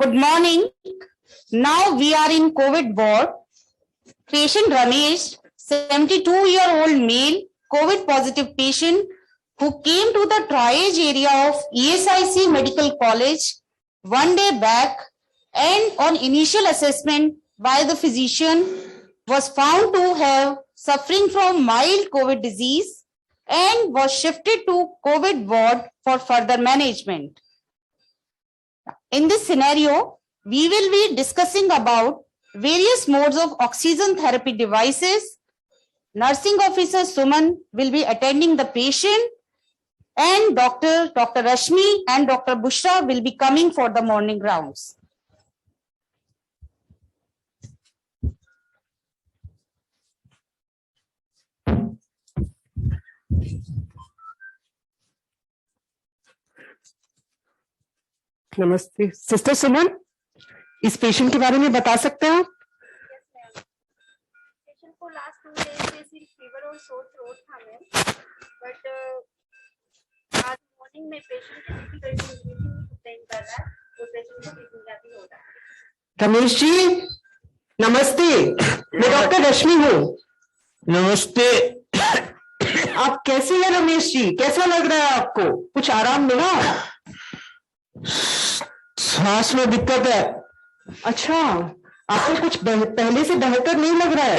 Good morning. Now we are in COVID ward. Patient Ramesh, 72-year-old male, COVID positive patient who came to the triage area of ESIC Medical College one day back and on initial assessment by the physician was found to have suffering from mild COVID disease and was shifted to COVID ward for further management. In this scenario, we will be discussing about various modes of oxygen therapy devices. Nursing officer Suman will be attending the patient and Dr. Rashmi and Dr. Bushra will be coming for the morning rounds. नमस्ते sister सुमन, इस patient के बारे में बता सकते हैं आप? Patient को लास्ट 2 डेज से सिर्फ फीवर और सोर थ्रोट था मैम, बट आज मॉर्निंग में पेशेंट के बीपी कंडीशन कंप्लेन कर रहा है, तो पेशेंट को ब्रीथिंग गैप हो रहा है। रमेश जी नमस्ते, मैं डॉक्टर रश्मि हूँ। नमस्ते। आप कैसे हैं रमेश जी, कैसा लग रहा है आपको? कुछ आराम मिला? सांस में दिक्कत है। अच्छा, आपको कुछ पहले से बेहतर नहीं लग रहा है?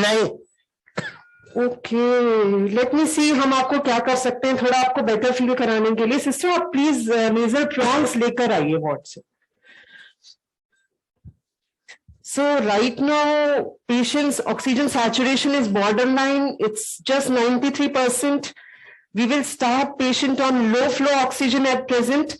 नहीं। ओके, लेट मी सी हम आपको क्या कर सकते हैं थोड़ा आपको बेटर फील कराने के लिए। सिस्टर आप प्लीज नेजल प्रॉन्ग्स लेकर आइए वार्ड से। So right now patient's oxygen saturation is borderline, it's just 93%. We will start patient on low flow oxygen at present.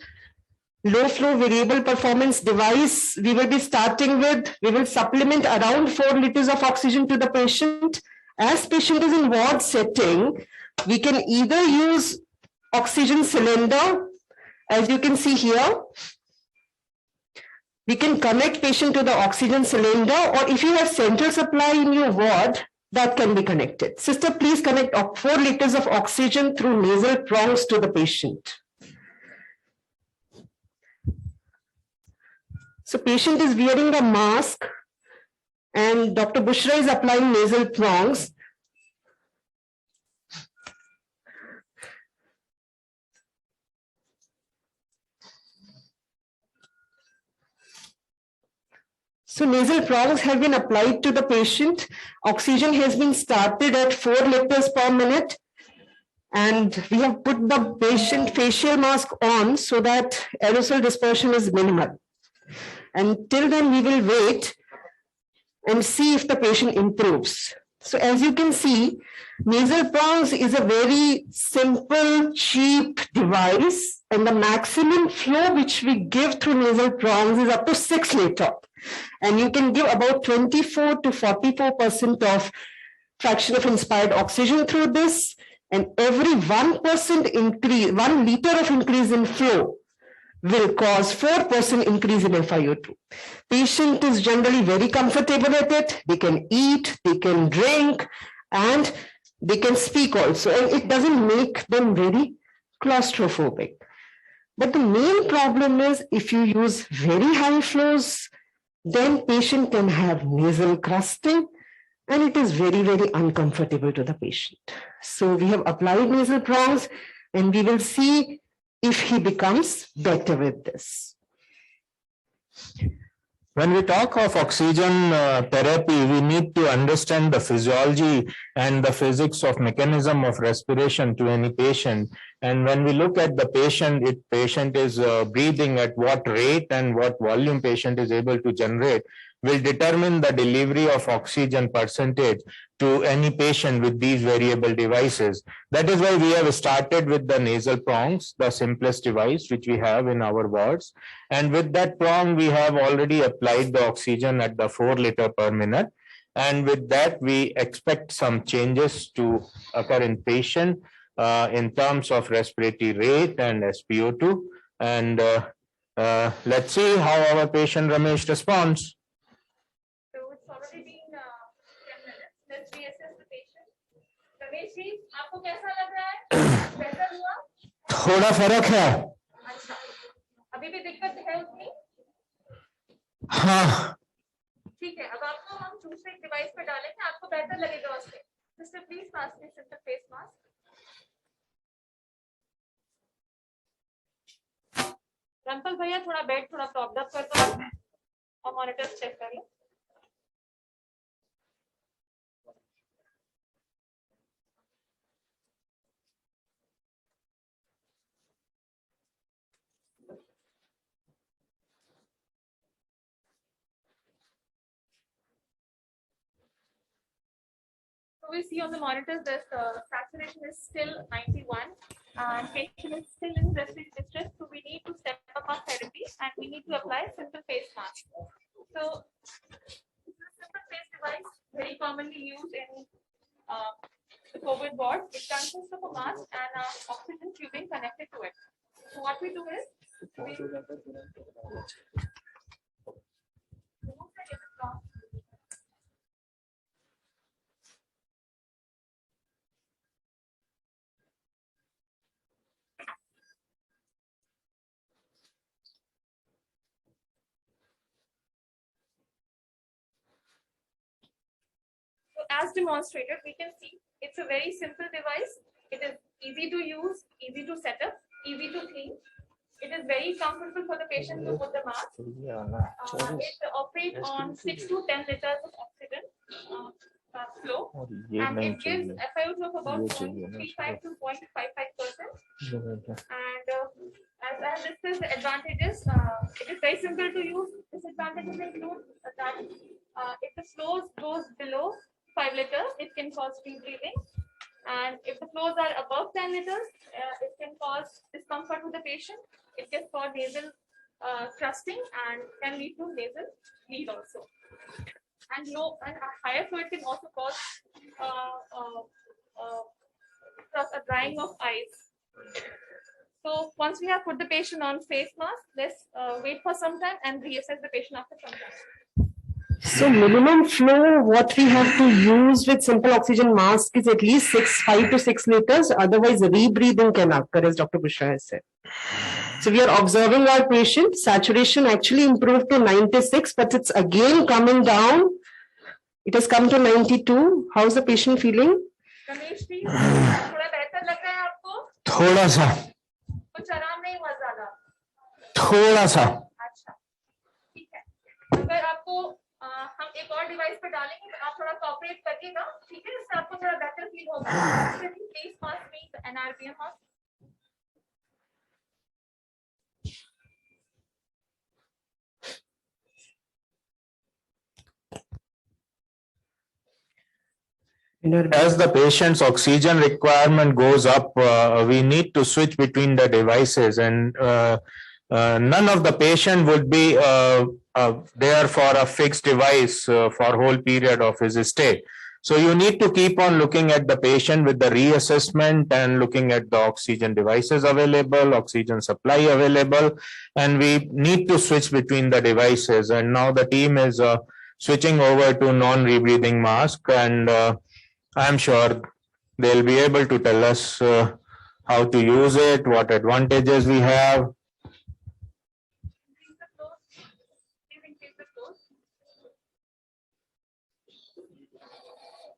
Low flow variable performance device we will be starting with. We will supplement around 4 liters of oxygen to the patient. As patient is in ward setting, we can either use oxygen cylinder, as you can see here. We can connect patient to the oxygen cylinder, or if you have central supply in your ward, that can be connected. Sister, please connect 4 liters of oxygen through nasal prongs to the patient. So patient is wearing a mask and Dr. Bushra is applying nasal prongs. So nasal prongs have been applied to the patient. Oxygen has been started at 4 liters per minute. And we have put the patient facial mask on so that aerosol dispersion is minimal. And till then we will wait and see if the patient improves. So as you can see, nasal prongs is a very simple, cheap device. And the maximum flow which we give through nasal prongs is up to 6 liters. And you can give about 24 to 44% of fraction of inspired oxygen through this. And every 1% increase, 1 liter of increase in flow will cause 4% increase in FiO2. Patient is generally very comfortable with it. They can eat, they can drink, and they can speak also. And it doesn't make them very claustrophobic. But the main problem is if you use very high flows, then patient can have nasal crusting and it is very, very uncomfortable to the patient. So we have applied nasal prongs and we will see if he becomes better with this. When we talk of oxygen therapy, we need to understand the physiology and the physics of mechanism of respiration to any patient. And when we look at the patient, if patient is breathing at what rate and what volume patient is able to generate, will determine the delivery of oxygen percentage to any patient with these variable devices. That is why we have started with the nasal prongs, the simplest device which we have in our wards. And with that prong, we have already applied the oxygen at the 4 liters per minute. And with that, we expect some changes to occur in patient in terms of respiratory rate and SpO2. And let's see how our patient Ramesh responds. Let's reassess the patient. Ramesh ji, आपको कैसा लग रहा है? बेहतर हुआ? थोड़ा फर्क है। अच्छा, अभी भी दिक्कत है उतनी? हाँ ठीक है, अब आपको हम दूसरे डिवाइस पे डालेंगे, आपको बेहतर लगेगा उससे। Sister please pass me simple face mask. Rampal भैया थोड़ा बेड थोड़ा प्रॉप अप कर दो और मॉनिटर्स चेक कर लो। So we see on the monitors that saturation is still 91 and patient is still in respiratory distress. So we need to step up our therapy and we need to apply simple face mask. So this is a simple face device very commonly used in the COVID ward. It consists of a mask and an oxygen tubing connected to it. So what we do is we remove the electron. As demonstrated, we can see it's a very simple device. It is easy to use, easy to set up, easy to clean. It is very comfortable for the patient to put the mask. It operates on 6 to 10 liters of oxygen flow, and it gives FiO2 of about 0.35 to 0.55%. And as this is the advantages, it is very simple to use. Disadvantages include that if the flows goes below 5 liters, it can cause rebreathing, and if the flows are above 10 liters, it can cause discomfort to the patient. It can cause nasal crusting and can lead to nasal bleed also. And a higher flow can also cause a drying of eyes. So once we have put the patient on face mask, let's wait for some time and reassess the patient after some time. So minimum flow, what we have to use with simple oxygen mask is at least 5 to 6 liters. Otherwise, rebreathing can occur, as Dr. Bushra has said. So we are observing our patient. Saturation actually improved to 96, but it's again coming down. It has come to 92. How's the patient feeling? Ramesh ji, थोड़ा बेहतर लग रहा है आपको? थोड़ा सा, कुछ आराम नहीं हुआ ज्यादा? थोड़ा सा। अच्छा, ठीक है। अगर आपको हम एक और डिवाइस पे डालेंगे, तो आप थोड़ा कोऑपरेट करिएगा, ठीक है? इससे आपको थोड़ा बेहतर फील होगा। Please pass me the NRBM mask. As the patient's oxygen requirement goes up, we need to switch between the devices, and none of the patient would be there for a fixed device for whole period of his stay. So you need to keep on looking at the patient with the reassessment and looking at the oxygen devices available, oxygen supply available, and we need to switch between the devices. And now the team is switching over to non-rebreathing mask, and I'm sure they'll be able to tell us how to use it, what advantages we have.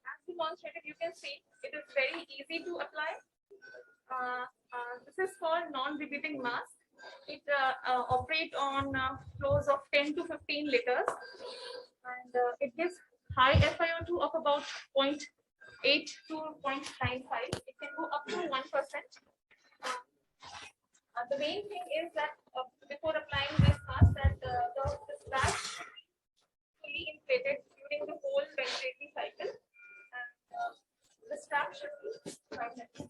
As demonstrated, you can see it is very easy to apply. This is called non-rebreathing mask. It operates on flows of 10 to 15 liters, and it gives high FiO2 of about 0.8 to 0.95. It can go up to 1%. The main thing is that before applying this mask, that the strap fully inflated during the whole ventilatory cycle, and the strap should be magnetic.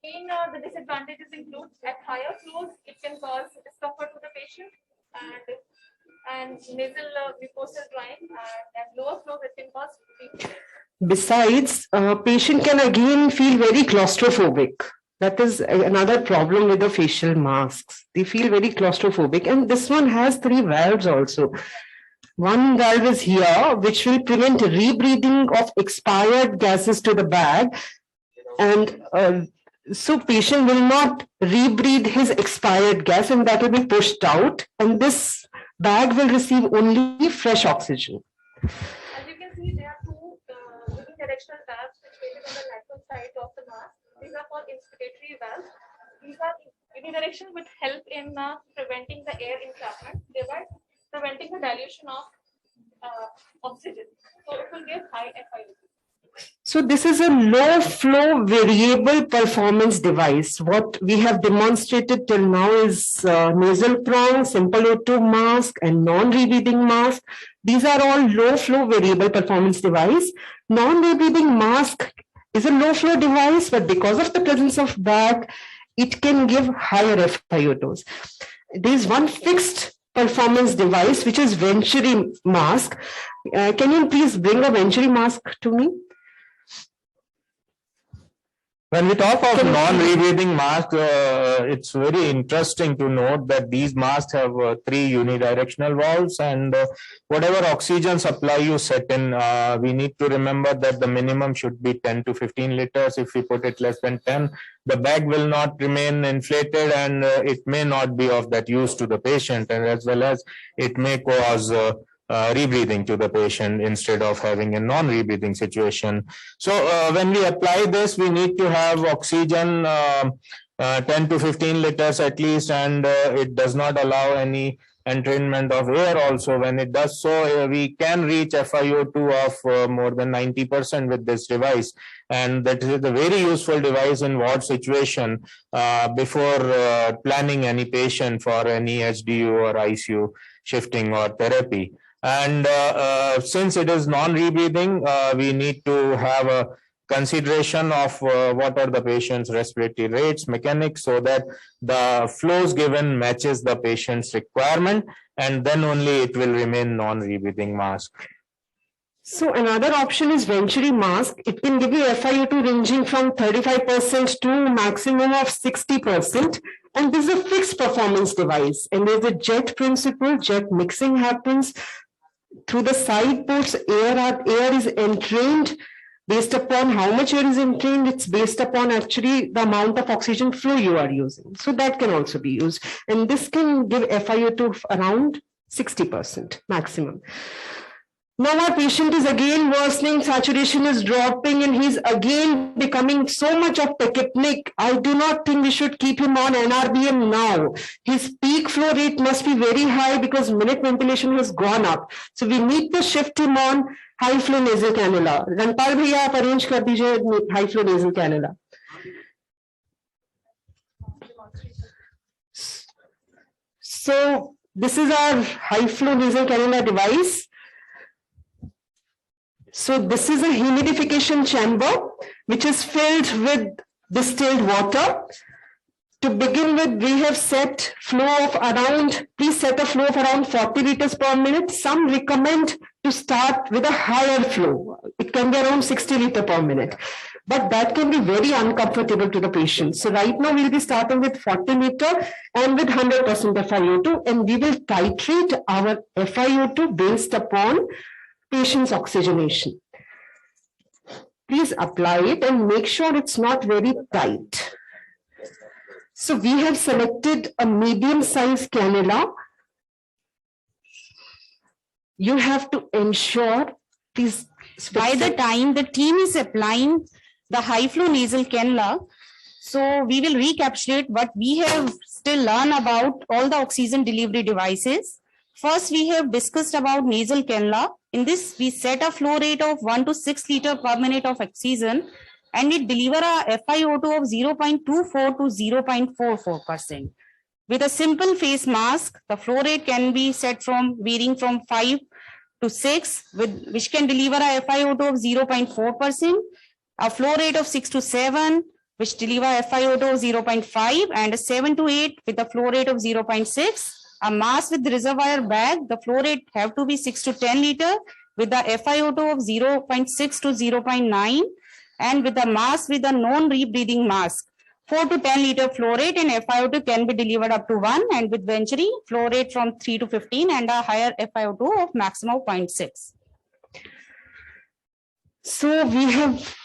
Again, the disadvantages include at higher flows, it can cause discomfort to the patient and nasal mucosal drying, and at lower flows, it can cause bleeding. Besides, patient can again feel very claustrophobic. That is another problem with the facial masks. They feel very claustrophobic, and this one has 3 valves also. One valve is here, which will prevent rebreathing of expired gases to the bag, and So patient will not rebreathe his expired gas and that will be pushed out, and this bag will receive only fresh oxygen. As you can see, there are two unidirectional valves situated on the lateral side of the mask. These are called inspiratory valves. These are unidirectional, which help in preventing the air entrapment, thereby preventing the dilution of oxygen. So it will give high FiO2. So this is a low flow variable performance device. What we have demonstrated till now is nasal prong, simple O2 mask and non-rebreathing mask. These are all low flow variable performance device. Non-rebreathing mask is a low flow device, but because of the presence of bag, it can give higher FiO2s. There is one fixed performance device, which is Venturi mask. Can you please bring a Venturi mask to me? When we talk of non-rebreathing masks, it's very interesting to note that these masks have 3 unidirectional valves, and whatever oxygen supply you set in, we need to remember that the minimum should be 10 to 15 liters. If we put it less than 10, the bag will not remain inflated and it may not be of that use to the patient, and as well as it may cause rebreathing to the patient instead of having a non-rebreathing situation. So when we apply this, we need to have oxygen 10 to 15 liters at least, and it does not allow any entrainment of air also. When it does so, we can reach FiO2 of more than 90% with this device, and that is a very useful device in ward situation before planning any patient for any HDU or ICU shifting or therapy. And since it is non-rebreathing, we need to have a consideration of what are the patient's respiratory rates, mechanics, so that the flows given matches the patient's requirement, and then only it will remain non-rebreathing mask. So another option is Venturi mask. It can give you FiO2 ranging from 35% to maximum of 60%. And this is a fixed performance device. And there's a jet principle, jet mixing happens. Through the side ports, air is entrained. Based upon how much air is entrained, it's based upon actually the amount of oxygen flow you are using. So that can also be used. And this can give FiO2 around 60% maximum. Now our patient is again worsening, saturation is dropping, and he's again becoming so much of tachypnic. I do not think we should keep him on NRBM now. His peak flow rate must be very high because minute ventilation has gone up. So we need to shift him on high flow nasal cannula. Ranpal bhaiya, aap arrange kar dijiye high flow nasal cannula. So this is our high flow nasal cannula device. So this is a humidification chamber which is filled with distilled water. To begin with, we have set flow of around, please set a flow of around 40 liters per minute. Some recommend to start with a higher flow. It can be around 60 liters per minute. But that can be very uncomfortable to the patient. So right now we'll be starting with 40 liters and with 100% FiO2, and we will titrate our FiO2 based upon patient's oxygenation. Please apply it and make sure it's not very tight. So we have selected a medium-sized cannula. You have to ensure, please. By the time the team is applying the high flow nasal cannula, so we will recapitulate what we have still learned about all the oxygen delivery devices. First, we have discussed about nasal cannula. In this, we set a flow rate of 1 to 6 liters per minute of oxygen, and it delivers a FiO2 of 0.24 to 0.44%. With a simple face mask, the flow rate can be set from varying from 5 to 6, which can deliver a FiO2 of 0.4%, a flow rate of 6 to 7, which deliver a FiO2 of 0.5, and a 7 to 8 with a flow rate of 0.6. A mask with reservoir bag, the flow rate have to be 6 to 10 liter with the FiO2 of 0.6 to 0.9, and with the mask with a non-rebreathing mask, 4 to 10 liter flow rate, and FiO2 can be delivered up to 1, and with Venturi, flow rate from 3 to 15 and a higher FiO2 of maximum 0.6. So we have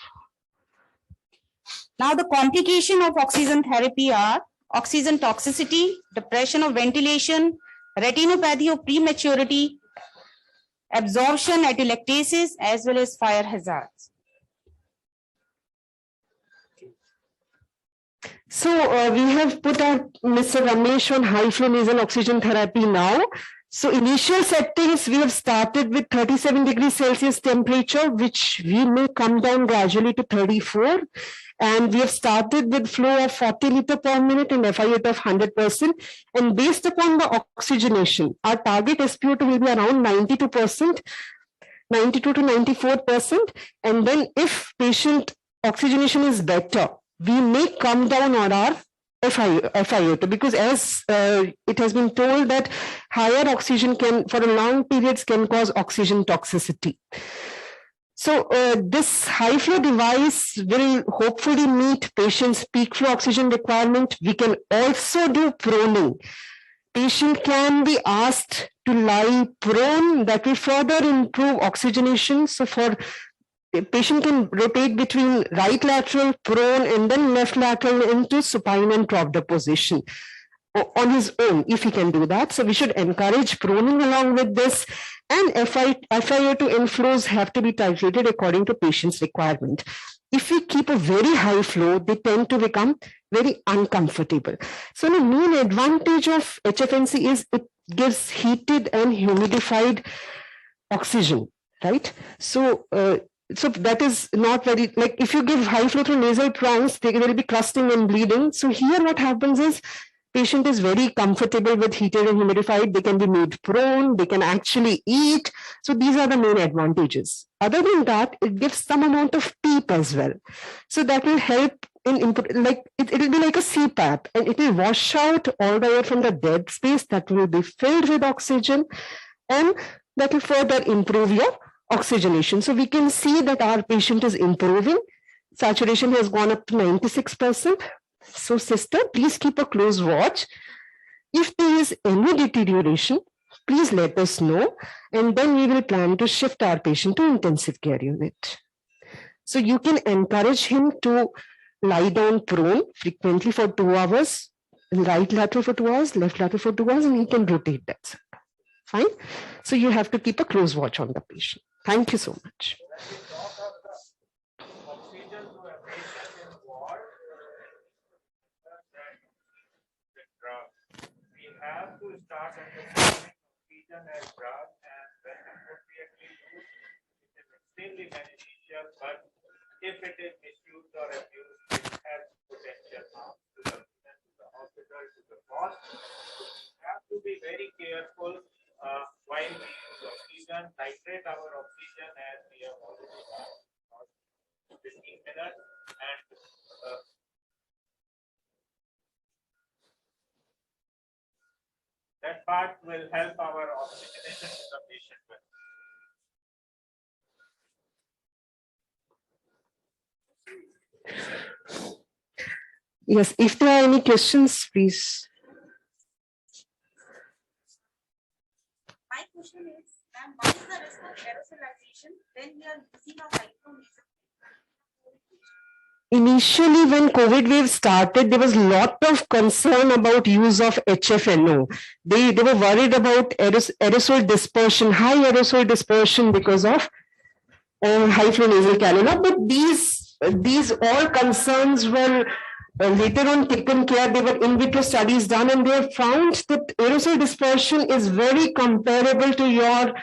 Now, the complication of oxygen therapy are oxygen toxicity, depression of ventilation, retinopathy of prematurity, absorption atelectasis, as well as fire hazards. So we have put our Mr. Ramesh on high flow nasal oxygen therapy now. So initial settings, we have started with 37 degrees Celsius temperature, which we may come down gradually to 34. And we have started with flow of 40 liters per minute and FI rate of 100%. And based upon the oxygenation, our target SpO2 will be around 92%, 92 to 94%. And then if patient oxygenation is better, we may come down on our FiO2, because as it has been told that higher oxygen can, for a long periods, can cause oxygen toxicity. So this high flow device will hopefully meet patient's peak flow oxygen requirement. We can also do proning. Patient can be asked to lie prone, that will further improve oxygenation. So for the patient can rotate between right lateral, prone, and then left lateral into supine and propped position on his own, if he can do that. So we should encourage proning along with this, and FiO2 inflows have to be titrated according to patient's requirement. If we keep a very high flow, they tend to become very uncomfortable. So the main advantage of HFNC is it gives heated and humidified oxygen, right? So that is not very, like if you give high flow through nasal prongs, there will be crusting and bleeding. So here what happens is patient is very comfortable with heated and humidified. They can be made prone, they can actually eat. So these are the main advantages. Other than that, it gives some amount of PEEP as well. So that will help in input, like it will be like a CPAP, and it will wash out all the air from the dead space that will be filled with oxygen, and that will further improve your oxygenation. So we can see that our patient is improving. Saturation has gone up to 96%. So sister, please keep a close watch. If there is any deterioration, please let us know, and then we will plan to shift our patient to intensive care unit. So you can encourage him to lie down prone frequently for 2 hours, right lateral for 2 hours, left lateral for 2 hours, and he can rotate that. Fine. So you have to keep a close watch on the patient. Thank you so much. We have to start understanding oxygen as drug, and when appropriately used, it is extremely beneficial, but if it is misused or abused, it has potential harm to the patient, to the hospital, to the cost. We have to be very careful while we use oxygen, titrate our oxygen as we have already done for 15 minutes, and that part will help our oxygenation to the patient. Yes, if there are any questions, please. My question is, ma'am, what is the risk of aerosolization when we are using a high flow nasal? Initially, when COVID wave started, there was a lot of concern about use of HFNO. They were worried about aerosol dispersion, high aerosol dispersion because of high flow nasal cannula. But these all concerns were later on taken care. There were in vitro studies done, and they have found that aerosol dispersion is very comparable to your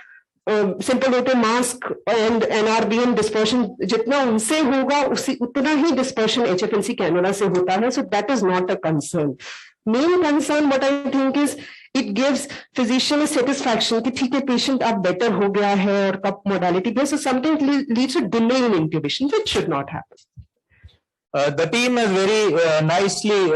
simple auto mask and NRBM dispersion. जितना उनसे होगा उतना ही dispersion HFNC cannula से होता है. So that is not a concern. Main concern what I think is it gives physician a satisfaction कि ठीक है patient अब better हो गया है और कब modality पे. So something leads to delay in intubation, which should not happen. The team has very nicely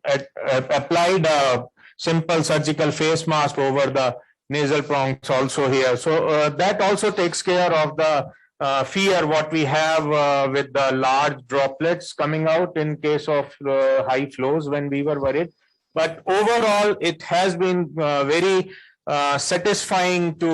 applied a simple surgical face mask over the nasal prongs also here. So that also takes care of the fear what we have with the large droplets coming out in case of high flows when we were worried. But overall, it has been very satisfying to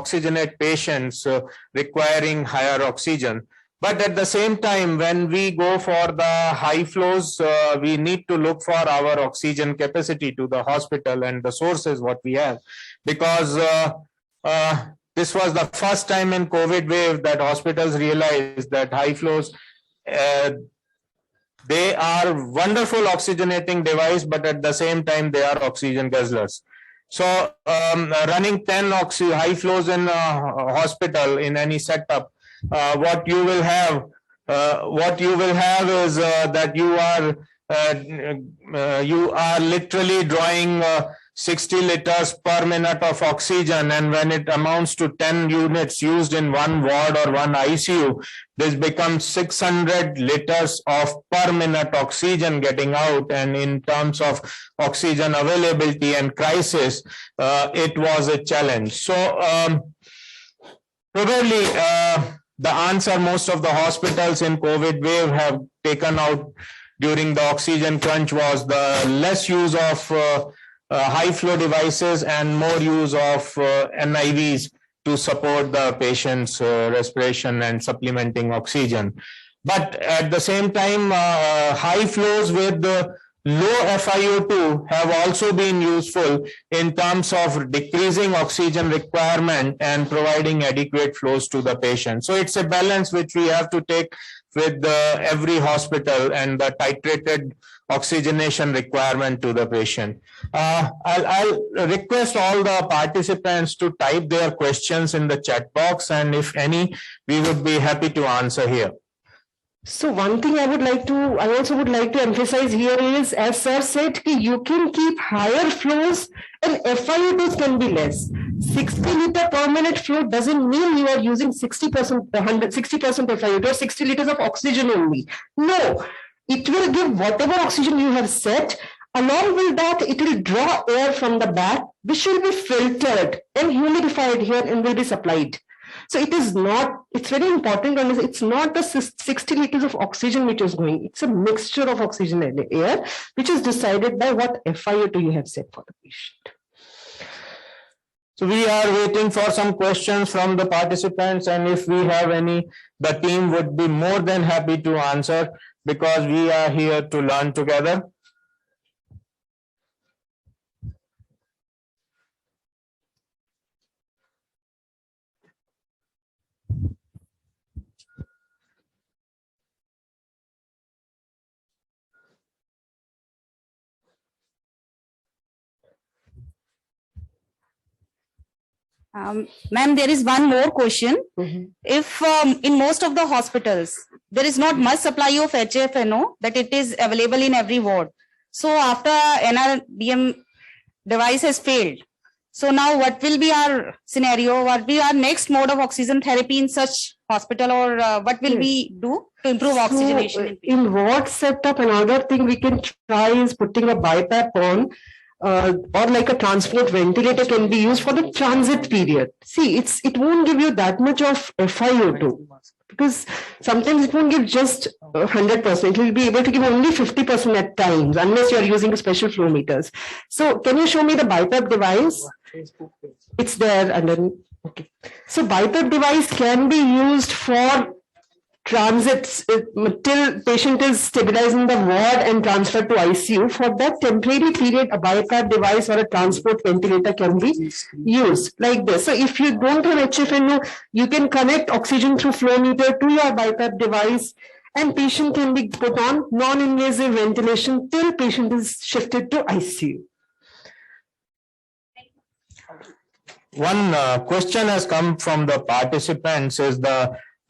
oxygenate patients requiring higher oxygen. But at the same time, when we go for the high flows, we need to look for our oxygen capacity to the hospital and the sources what we have. Because this was the first time in COVID wave that hospitals realized that high flows, they are wonderful oxygenating device, but at the same time, they are oxygen guzzlers. So running 10 high flows in a hospital in any setup, what you will have is that you are literally drawing 60 liters per minute of oxygen, and when it amounts to 10 units used in one ward or one ICU, this becomes 600 liters of per minute oxygen getting out. And in terms of oxygen availability and crisis, it was a challenge. So probably the answer most of the hospitals in COVID wave have taken out during the oxygen crunch was the less use of high flow devices and more use of NIVs to support the patient's respiration and supplementing oxygen. But at the same time, high flows with low FiO2 have also been useful in terms of decreasing oxygen requirement and providing adequate flows to the patient. So it's a balance which we have to take with every hospital and the titrated oxygenation requirement to the patient. I'll request all the participants to type their questions in the chat box, and if any, we would be happy to answer here. So one thing I also would like to emphasize here is, as sir said, you can keep higher flows and FiO2s can be less. 60 liter per minute flow doesn't mean you are using 60% FiO2 or 60 liters of oxygen only. No, it will give whatever oxygen you have set. Along with that, it will draw air from the back, which will be filtered and humidified here and will be supplied. So it is not, it's very important, and it's not the 60 liters of oxygen which is going. It's a mixture of oxygen and air, which is decided by what FiO2 you have set for the patient. So we are waiting for some questions from the participants, and if we have any, the team would be more than happy to answer, because we are here to learn together. Ma'am, there is one more question. If in most of the hospitals, there is not much supply of HFNO, that it is available in every ward. So after NRDM device has failed, so now what will be our scenario? What will be our next mode of oxygen therapy in such hospital, or what will we do to improve oxygenation? In ward setup, another thing we can try is putting a BiPAP on. Or like a transport ventilator can be used for the transit period. See, it won't give you that much of FiO2, because sometimes it won't give just 100%. It will be able to give only 50% at times, unless you are using special flow meters. So can you show me the BiPAP device? It's there, and then, okay. So BiPAP device can be used for transits till patient is stabilized in the ward and transferred to ICU. For that temporary period, a BiPAP device or a transport ventilator can be used like this. So if you don't have HFNO, you can connect oxygen through flow meter to your BiPAP device, and patient can be put on non-invasive ventilation till patient is shifted to ICU. One question has come from the participants is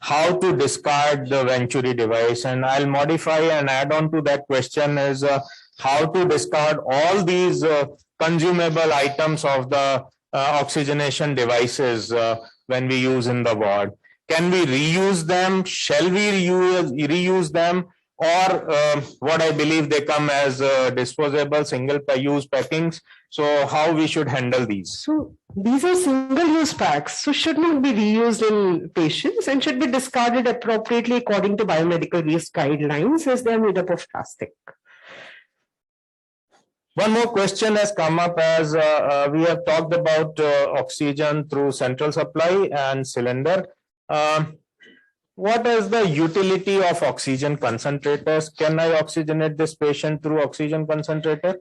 how to discard the Venturi device, and I'll modify and add on to that question is how to discard all these consumable items of the oxygenation devices when we use in the ward. Can we reuse them? Shall we reuse them? Or what I believe they come as disposable single-use packings. So how we should handle these? So these are single-use packs, so should not be reused in patients and should be discarded appropriately according to biomedical waste guidelines, as they are made up of plastic. One more question has come up as we have talked about oxygen through central supply and cylinder. What is the utility of oxygen concentrators? Can I oxygenate this patient through oxygen concentrator?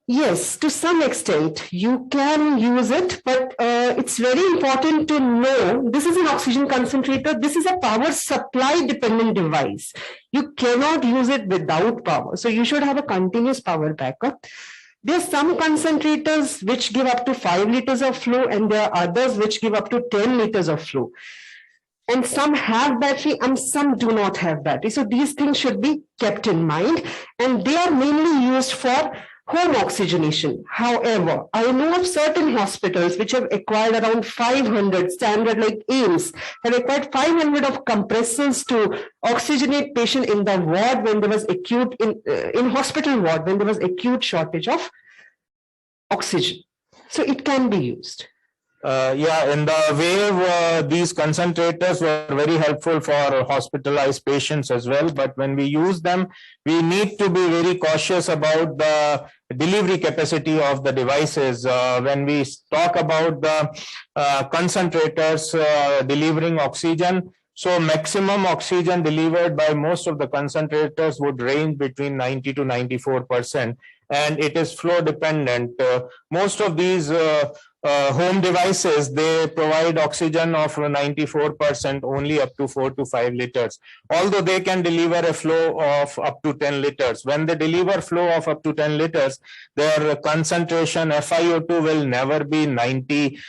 Yes, to some extent you can use it, but it's very important to know this is an oxygen concentrator. This is a power supply dependent device. You cannot use it without power. So you should have a continuous power backup. There are some concentrators which give up to 5 liters of flow, and there are others which give up to 10 liters of flow. And some have battery and some do not have battery. So these things should be kept in mind, and they are mainly used for home oxygenation. However, I know of certain hospitals which have acquired around 500 standard, like AIMS have acquired 500 of compressors to oxygenate patient in the ward when there was acute in hospital ward when there was acute shortage of oxygen. So it can be used. Yeah, in the wave, these concentrators were very helpful for hospitalized patients as well. But when we use them, we need to be very cautious about the delivery capacity of the devices. When we talk about the concentrators delivering oxygen, so maximum oxygen delivered by most of the concentrators would range between 90 to 94%, and it is flow dependent. Most of these home devices, they provide oxygen of 94% only up to 4 to 5 liters, although they can deliver a flow of up to 10 liters. When they deliver flow of up to 10 liters, their concentration FiO2 will never be 90%.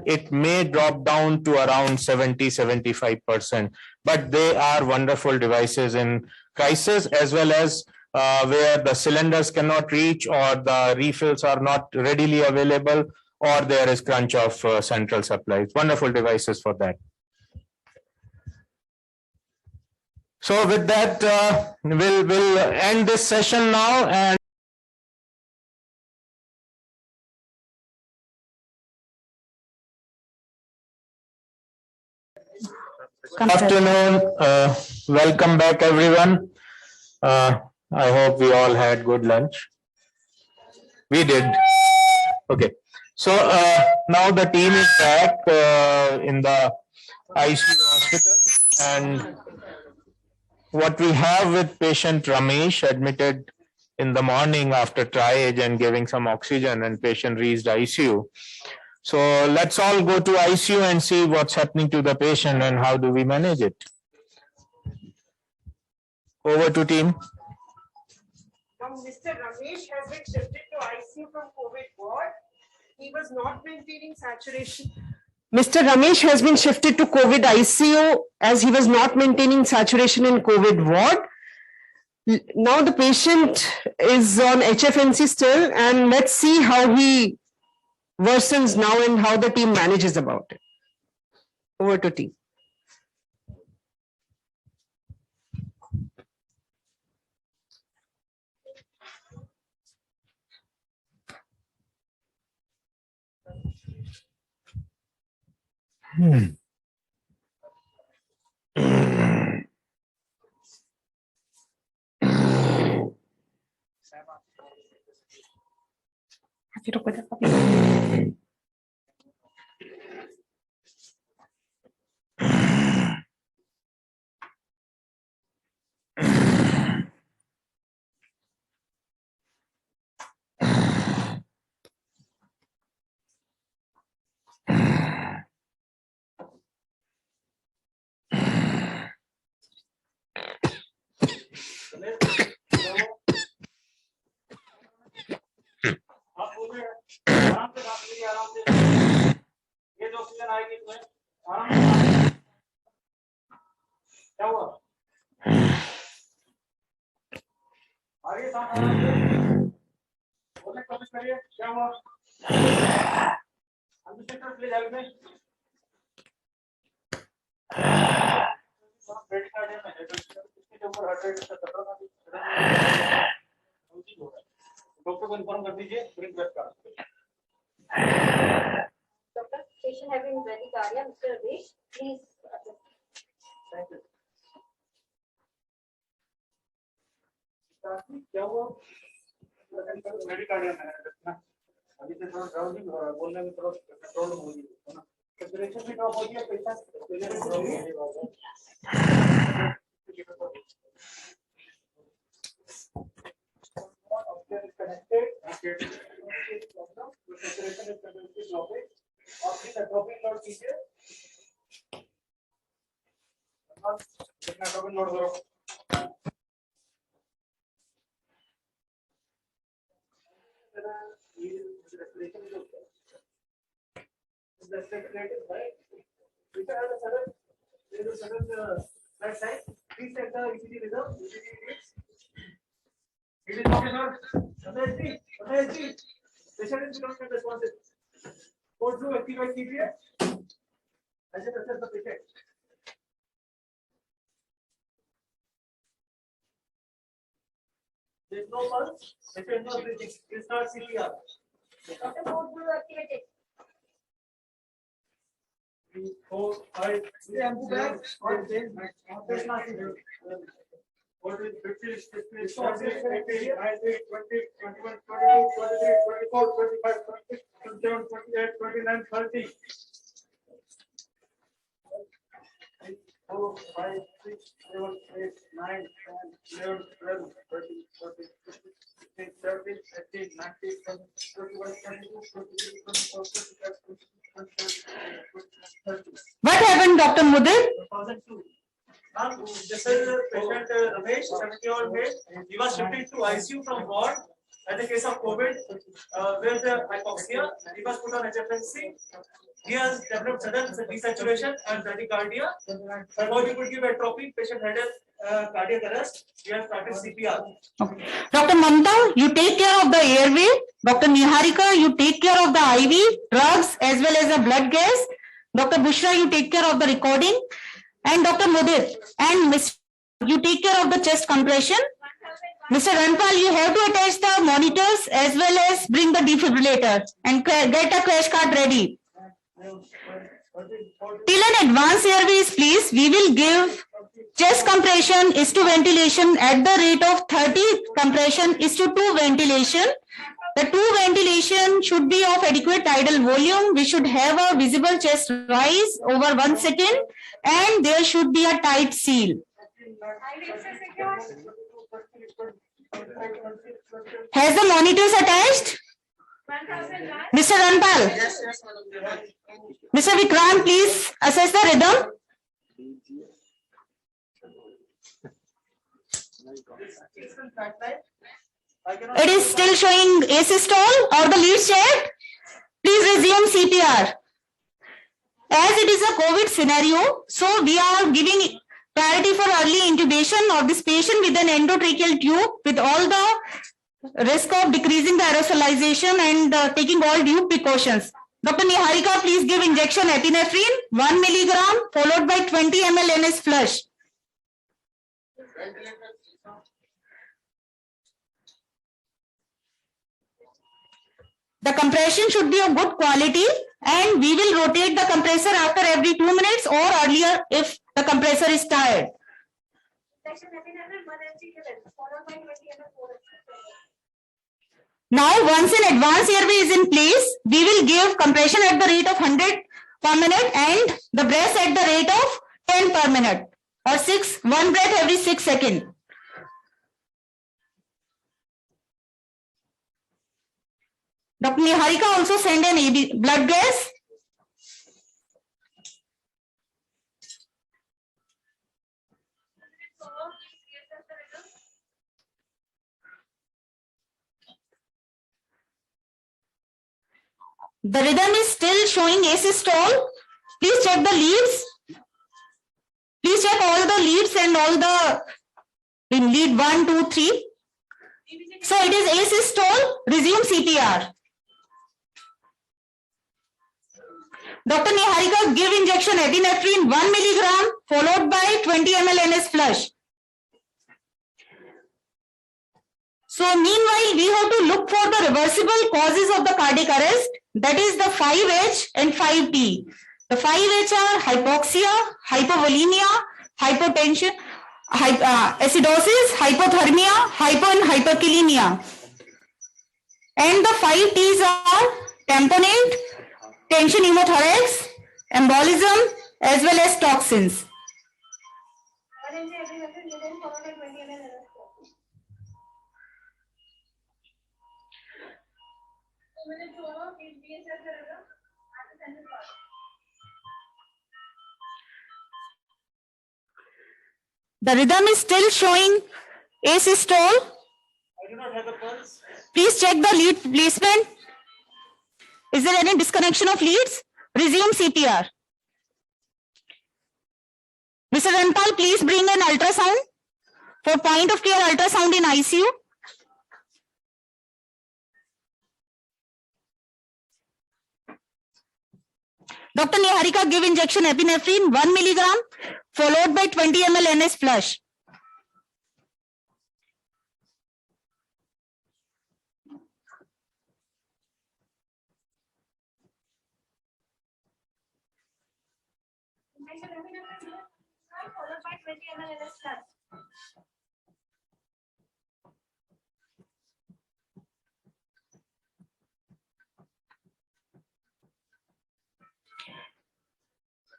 It may drop down to around 70-75%, but they are wonderful devices in crisis, as well as where the cylinders cannot reach or the refills are not readily available, or there is crunch of central supplies. Wonderful devices for that. So with that, we'll end this session now. And good afternoon. Welcome back, everyone. I hope we all had good lunch. We did. Okay. So now the team is back in the ICU hospital, and what we have with patient Ramesh admitted in the morning after triage and giving some oxygen, and patient reached ICU. So let's all go to ICU and see what's happening to the patient and how do we manage it. Over to team. Now, Mr. Ramesh has been shifted to ICU from COVID ward. He was not maintaining saturation. Mr. Ramesh has been shifted to COVID ICU as he was not maintaining saturation in COVID ward. Now the patient is on HFNC still, and let's see how he worsens now and how the team manages about it. Over to team. Doctor, patient having bradycardia, Mr. Ramesh, please assist. Thank you. क्या हुआ? मेडिकार्डिया मैंने देखा। अभी से थोड़ा ड्राउजिंग हो रहा है, बोलने में थोड़ा कंट्रोल हो गई है ना। There's no pulse, there's no breathing. It's not CPR. Dr. Both will activate it. 3, 4, 5, 6, 7, 8, 9, 10, 14, 15, 16, 17, 18, 19, 20, 21, 22, 23, 24, 25, 26, 27, 28, 29, 30. 4, 5, 6, 7, 8, 9, 10, 11, 12, 13, 14, 15, 16, 17, 18, 19, 20, 21, 22, 23, 24, 25, 26, 27, 28, 30. What happened, Dr. Mudir? 2002. This is patient Ramesh, 70-year-old male. He was shifted to ICU from ward at the case of COVID with hypoxia. He was put on HFNC. He has developed sudden desaturation and bradycardia. Before he could give atropine, patient had a cardiac arrest. We have started CPR. Okay. Dr. Mamta, you take care of the airway. Dr. Niharika, you take care of the IV, drugs as well as the blood gas. Dr. Bushra, you take care of the recording. And Dr. Mudir and Mr. You take care of the chest compression. Mr. Ranpal, you have to attach the monitors as well as bring the defibrillator and get a crash cart ready. Till an advanced airways, please, we will give chest compression is to ventilation at the rate of 30, compression is to 2 ventilation. The 2 ventilation should be of adequate tidal volume. We should have a visible chest rise over 1 second and there should be a tight seal. Has the monitors attached? Mr. Ranpal. Mr. Vikrant, please assess the rhythm. It is still showing asystole or the lead check. Please resume CPR. As it is a COVID scenario, so we are giving priority for early intubation of this patient with an endotracheal tube with all the risk of decreasing the aerosolization and taking all due precautions. Dr. Niharika, please give injection epinephrine 1 milligram followed by 20 ml NS flush. The compression should be of good quality and we will rotate the compressor after every 2 minutes or earlier if the compressor is tired. Now, once an advanced airway is in place, we will give compression at the rate of 100 per minute and the breath at the rate of 10 per minute or 1 breath every 6 seconds. Dr. Niharika also send an AB blood gas. The rhythm is still showing asystole. Please check the leads. Please check all the leads and all the in lead 1, 2, 3. So it is asystole. Resume CPR. Dr. Niharika, give injection epinephrine 1 milligram followed by 20 ml NS flush. So meanwhile, we have to look for the reversible causes of the cardiac arrest. That is the 5H and 5T. The 5H are hypoxia, hypovolemia, hypotension, acidosis, hypothermia, hypo and hyperkalemia. And the 5Ts are tamponade, tension pneumothorax, embolism as well as toxins. 1 mg every minute, then followed by 20 ml NS. 2 minutes over, please reassess the rhythm at the central part. The rhythm is still showing asystole. I do not have the pulse. Please check the lead placement. Is there any disconnection of leads? Resume CPR. Mr. Ranpal, please bring an ultrasound for point of care ultrasound in ICU. Dr. Niharika, give injection epinephrine 1 milligram followed by 20 ml NS flush. Injection epinephrine followed by 20 ml NS plus.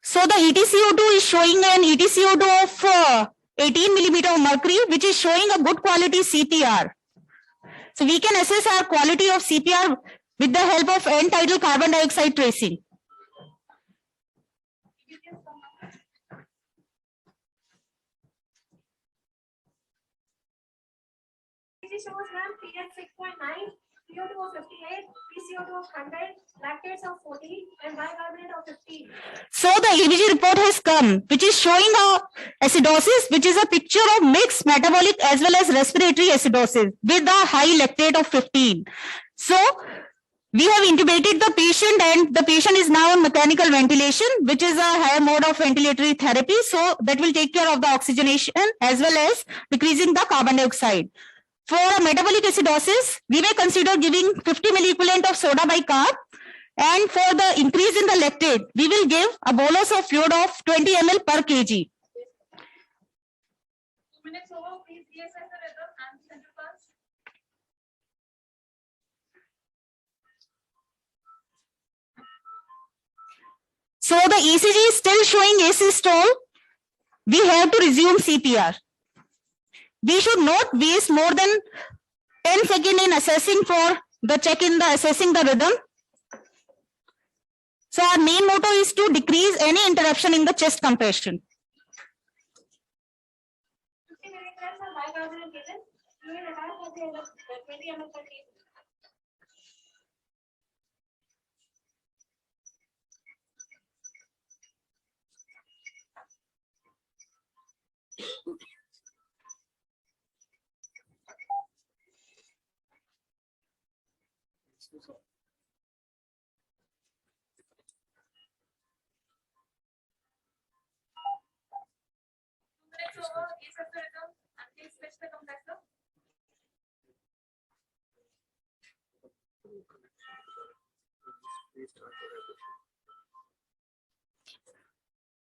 So the ETCO2 is showing an ETCO2 of 18 millimeter of mercury, which is showing a good quality CPR. So we can assess our quality of CPR with the help of end-tidal carbon dioxide tracing. It shows ma'am pH 6.9, CO2 of 58, PCO2 of 100, lactates of 40, and bicarbonate of 15. So the EVG report has come, which is showing a acidosis, which is a picture of mixed metabolic as well as respiratory acidosis with a high lactate of 15. So we have intubated the patient and the patient is now on mechanical ventilation, which is a higher mode of ventilatory therapy. So that will take care of the oxygenation as well as decreasing the carbon dioxide. For a metabolic acidosis, we may consider giving 50 milliequivalent of soda bicarb. And for the increase in the lactate, we will give a bolus of fluid of 20 ml per kg. 2 minutes over, please reassess the rhythm and central pulse. So the ECG is still showing asystole. We have to resume CPR. We should not waste more than 10 seconds in assessing for the check in the assessing the rhythm. So our main motto is to decrease any interruption in the chest compression. 50 milligrams of bicarbonate given, fluid attached at the end of 20 ml per kg. Minutes over, reassess the rhythm and please switch the compressor.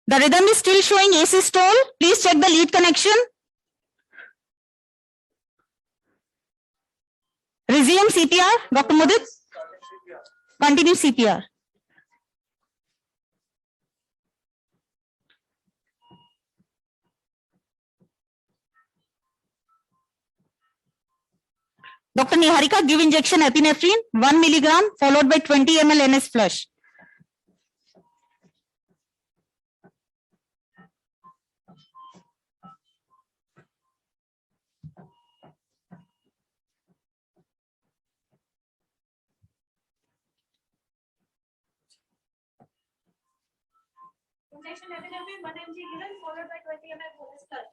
The rhythm is still showing asystole. Please check the lead connection. Resume CPR, Dr. Mudit. Continue CPR. Dr. Niharika, give injection epinephrine 1 milligram followed by 20 ml NS flush. Injection epinephrine 1 mg given, followed by 20 ml bolus plus.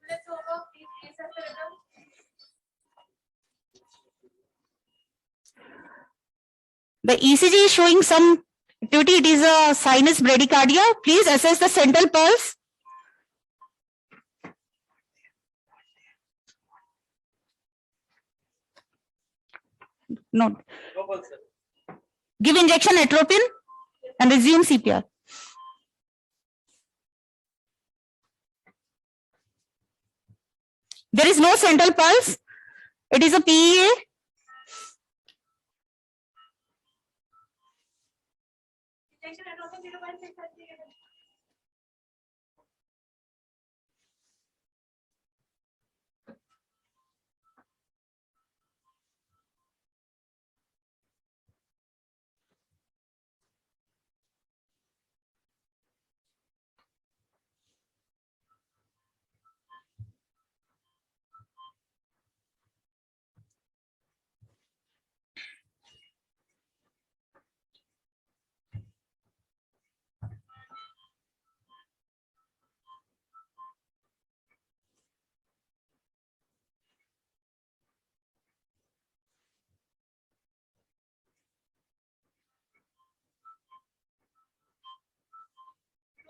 Minutes over, please reassess the rhythm. The ECG is showing some activity. It is a sinus bradycardia. Please assess the central pulse. No. No pulse, sir. Give injection atropine and resume CPR. There is no central pulse. It is a PEA.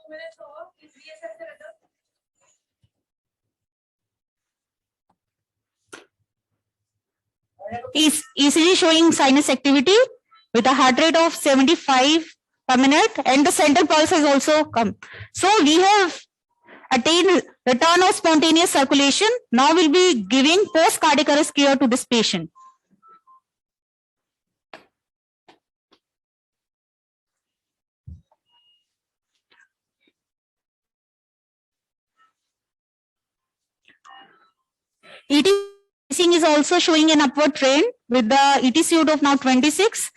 Minutes off, please reassess the result. Is ECG showing sinus activity with a heart rate of 75 per minute, and the central pulse has also come. So we have attained return of spontaneous circulation. Now we'll be giving post cardiac arrest care to this patient. ETC is also showing an upward trend with the ETC of now 26.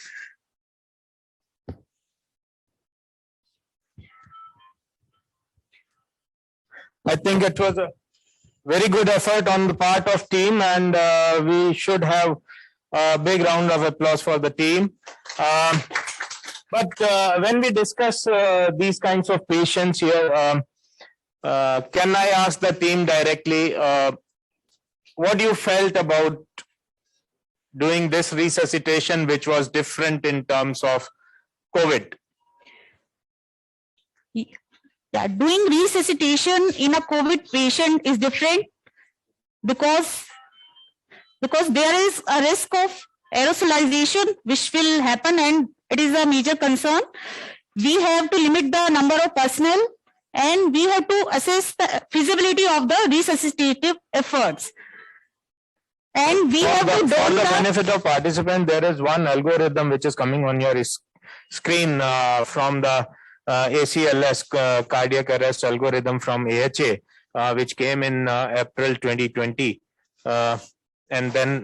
I think it was a very good effort on the part of team, and we should have a big round of applause for the team. But when we discuss these kinds of patients here, can I ask the team directly what you felt about doing this resuscitation, which was different in terms of COVID? Yeah, doing resuscitation in a COVID patient is different because there is a risk of aerosolization which will happen, and it is a major concern. We have to limit the number of personnel, and we have to assess the feasibility of the resuscitative efforts. And we have to for the benefit of participants, there is one algorithm which is coming on your screen from the ACLS cardiac arrest algorithm from AHA, which came in April 2020, and then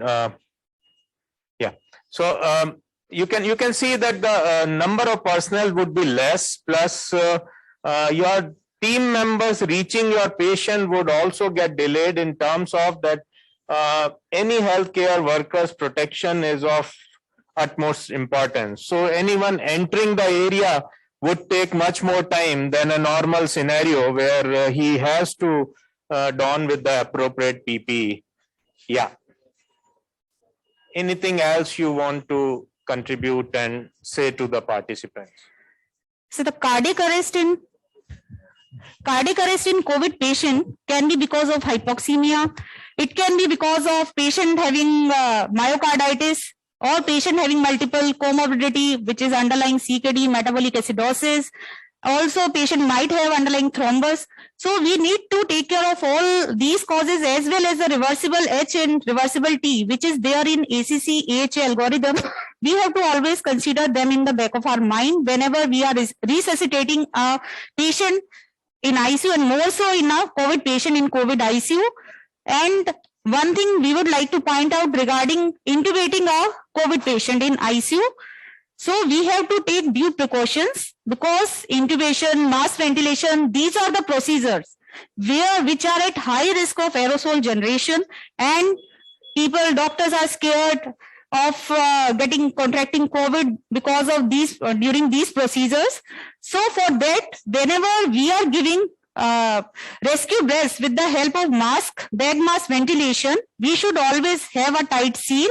yeah. So you can see that the number of personnel would be less, plus your team members reaching your patient would also get delayed in terms of that. Any healthcare workers' protection is of utmost importance. So anyone entering the area would take much more time than a normal scenario where he has to don with the appropriate PPE. Yeah. Anything else you want to contribute and say to the participants? So the cardiac arrest in COVID patient can be because of hypoxemia. It can be because of patient having myocarditis, or patient having multiple comorbidity, which is underlying CKD, metabolic acidosis. Also, patient might have underlying thrombus. So we need to take care of all these causes as well as the reversible H and reversible T, which is there in ACC AHA algorithm. We have to always consider them in the back of our mind whenever we are resuscitating a patient in ICU, and more so in a COVID patient in COVID ICU. And one thing we would like to point out regarding intubating a COVID patient in ICU. So we have to take due precautions, because intubation, mass ventilation, these are the procedures which are at high risk of aerosol generation, and doctors are scared of contracting COVID because of these during these procedures. So for that, whenever we are giving rescue breaths with the help of mask, bag mask ventilation, we should always have a tight seal,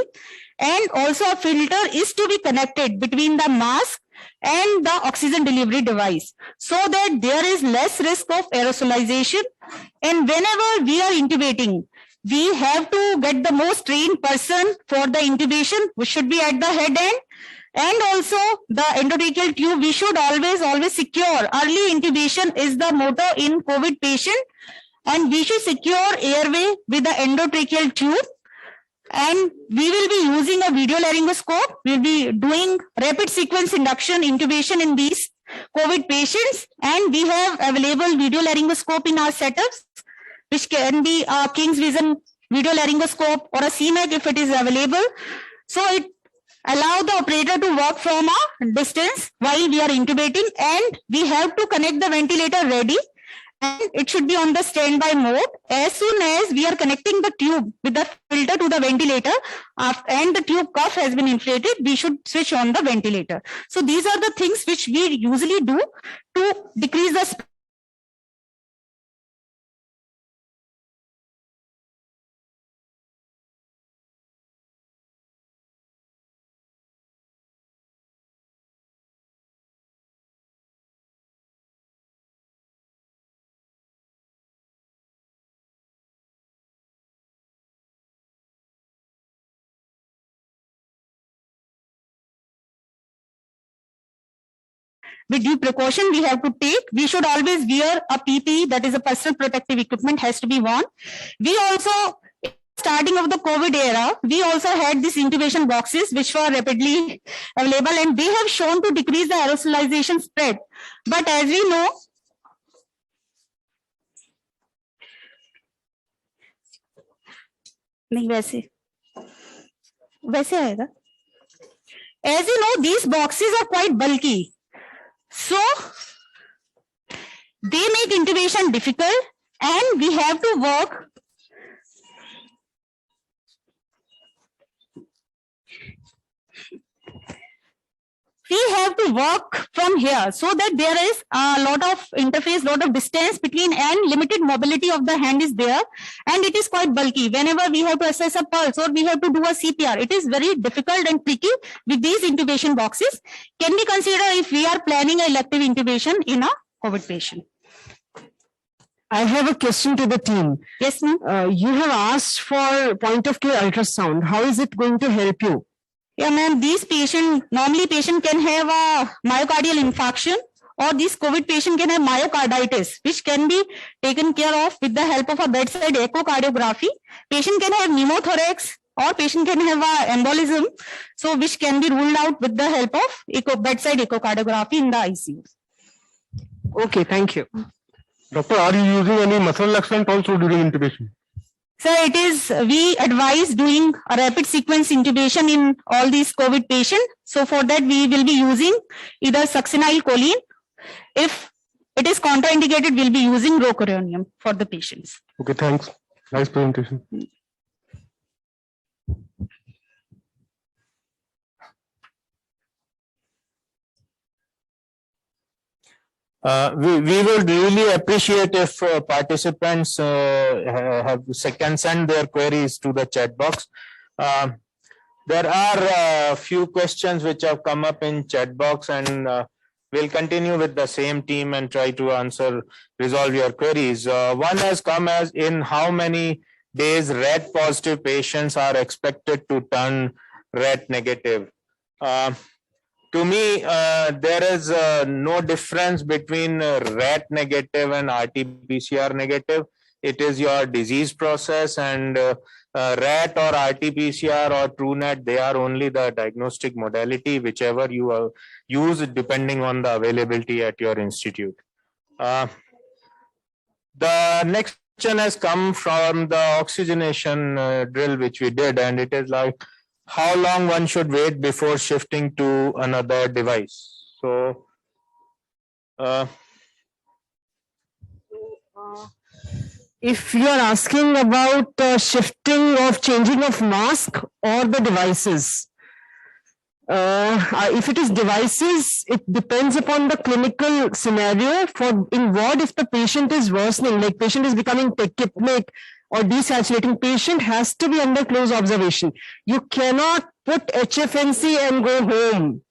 and also a filter is to be connected between the mask and the oxygen delivery device, so that there is less risk of aerosolization. And whenever we are intubating, we have to get the most trained person for the intubation, which should be at the head end. And also the endotracheal tube, we should always secure. Early intubation is the motto in COVID patient, and we should secure airway with the endotracheal tube. And we will be using a video laryngoscope. We'll be doing rapid sequence induction intubation in these COVID patients. And we have available video laryngoscope in our setups, which can be a King's Vision video laryngoscope or a CMAC if it is available. So it allow the operator to work from a distance while we are intubating, and we have to connect the ventilator ready, and it should be on the standby mode. As soon as we are connecting the tube with the filter to the ventilator and the tube cuff has been inflated, we should switch on the ventilator. So these are the things which we usually do to decrease the speed. With due precaution we have to take. We should always wear a PPE, that is a personal protective equipment has to be worn. We also, starting of the COVID era, we also had these intubation boxes which were rapidly available, and they have shown to decrease the aerosolization spread. But as we know, नहीं वैसे आएगा. As you know, these boxes are quite bulky. So they make intubation difficult, and we have to work from here, so that there is a lot of interface, lot of distance between, and limited mobility of the hand is there, and it is quite bulky. Whenever we have to assess a pulse or we have to do a CPR, it is very difficult and tricky with these intubation boxes. Can we consider if we are planning an elective intubation in a COVID patient? I have a question to the team. Yes, ma'am. You have asked for point of care ultrasound. How is it going to help you? Yeah, ma'am, these patients, normally patient can have a myocardial infarction, or this COVID patient can have myocarditis, which can be taken care of with the help of a bedside echocardiography. Patient can have pneumothorax, or patient can have a embolism, so which can be ruled out with the help of bedside echocardiography in the ICU. Okay, thank you. Doctor, are you using any muscle relaxant also during intubation? Sir, it is, we advise doing a rapid sequence intubation in all these COVID patients. So for that, we will be using either succinyl choline. If it is contraindicated, we'll be using rocuronium for the patients. Okay, thanks. Nice presentation. We would really appreciate if participants can send their queries to the chat box. There are a few questions which have come up in chat box, and we'll continue with the same team and try to resolve your queries. One has come as in how many days RAT positive patients are expected to turn RAT negative. To me, there is no difference between RAT negative and RT-PCR negative. It is your disease process, and RAT or RT-PCR or TrueNat, they are only the diagnostic modality, whichever you use depending on the availability at your institute. The next question has come from the oxygenation drill which we did, and it is like, how long one should wait before shifting to another device? So, if you are asking about shifting of changing of mask or the devices, if it is devices, it depends upon the clinical scenario. For in ward, if the patient is worsening, like patient is becoming tachypneic or desaturating, patient has to be under close observation. You cannot put HFNC and go home.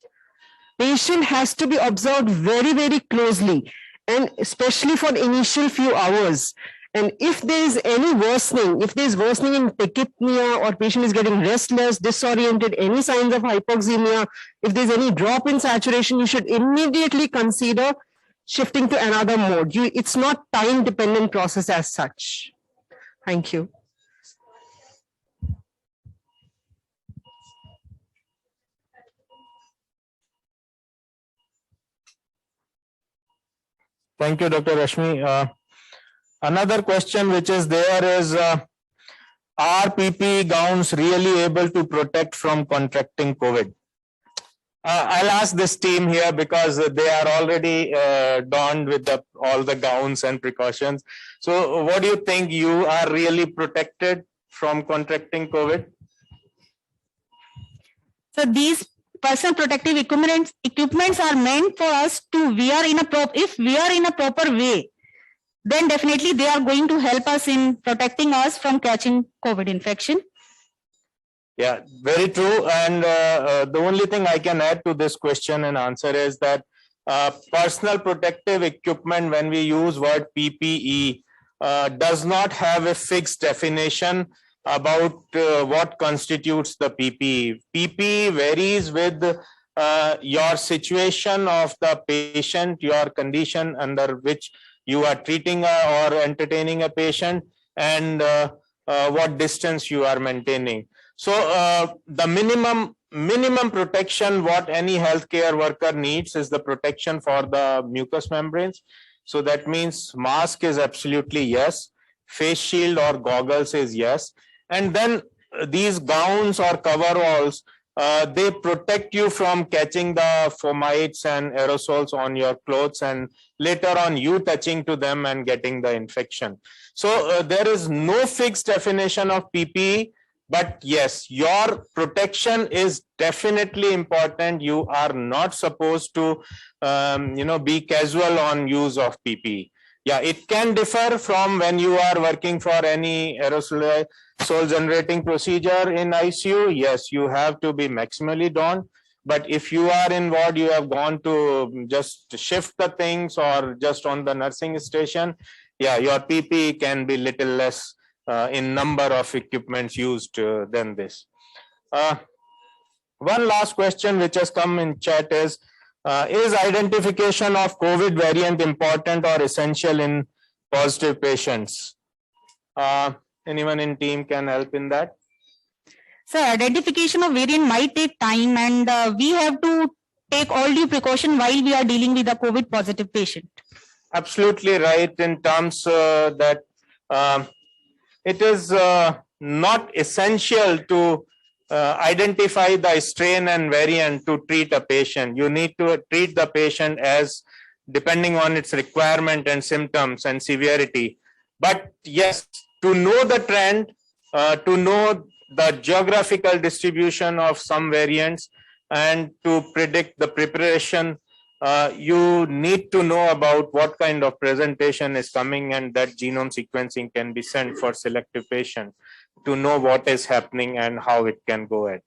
Patient has to be observed very, very closely, and especially for the initial few hours. And if there is any worsening, if there is worsening in tachypnea, or patient is getting restless, disoriented, any signs of hypoxemia, if there is any drop in saturation, you should immediately consider shifting to another mode. It's not time-dependent process as such. Thank you. Thank you, Dr. Rashmi. Another question which is there is, are PPE gowns really able to protect from contracting COVID? I'll ask this team here because they are already donned with all the gowns and precautions. So what do you think? You are really protected from contracting COVID? So these personal protective equipments are meant for us to wear in a if we are in a proper way, then definitely they are going to help us in protecting us from catching COVID infection. Yeah, very true. And the only thing I can add to this question and answer is that personal protective equipment, when we use word PPE, does not have a fixed definition about what constitutes the PPE. PPE varies with your situation of the patient, your condition under which you are treating or entertaining a patient, and what distance you are maintaining. So the minimum protection what any healthcare worker needs is the protection for the mucous membranes. So that means mask is absolutely yes, face shield or goggles is yes, and then these gowns or coveralls, they protect you from catching the fomites and aerosols on your clothes and later on you touching to them and getting the infection. So there is no fixed definition of PPE. But yes, your protection is definitely important. You are not supposed to, be casual on use of PPE. Yeah, it can differ from when you are working for any aerosol generating procedure in ICU. Yes, you have to be maximally donned. But if you are in ward, you have gone to just shift the things or just on the nursing station. Yeah, your PPE can be little less in number of equipments used than this. One last question which has come in chat is identification of COVID variant important or essential in positive patients? Anyone in team can help in that? So identification of variant might take time, and we have to take all due precaution while we are dealing with a COVID positive patient. Absolutely right in terms that it is not essential to identify the strain and variant to treat a patient. You need to treat the patient as depending on its requirement and symptoms and severity. But yes, to know the trend, to know the geographical distribution of some variants and to predict the preparation, you need to know about what kind of presentation is coming, and that genome sequencing can be sent for selective patient to know what is happening and how it can go ahead.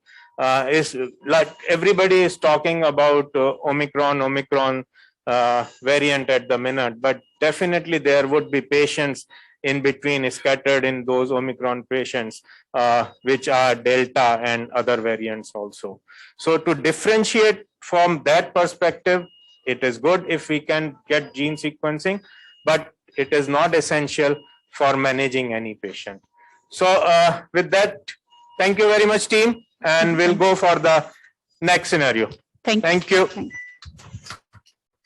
Is like everybody is talking about Omicron variant at the minute, but definitely there would be patients in between scattered in those Omicron patients, which are Delta and other variants also. So to differentiate from that perspective, it is good if we can get gene sequencing, but it is not essential for managing any patient. So with that, thank you very much, team, and we'll go for the next scenario. Thank you. Thank you.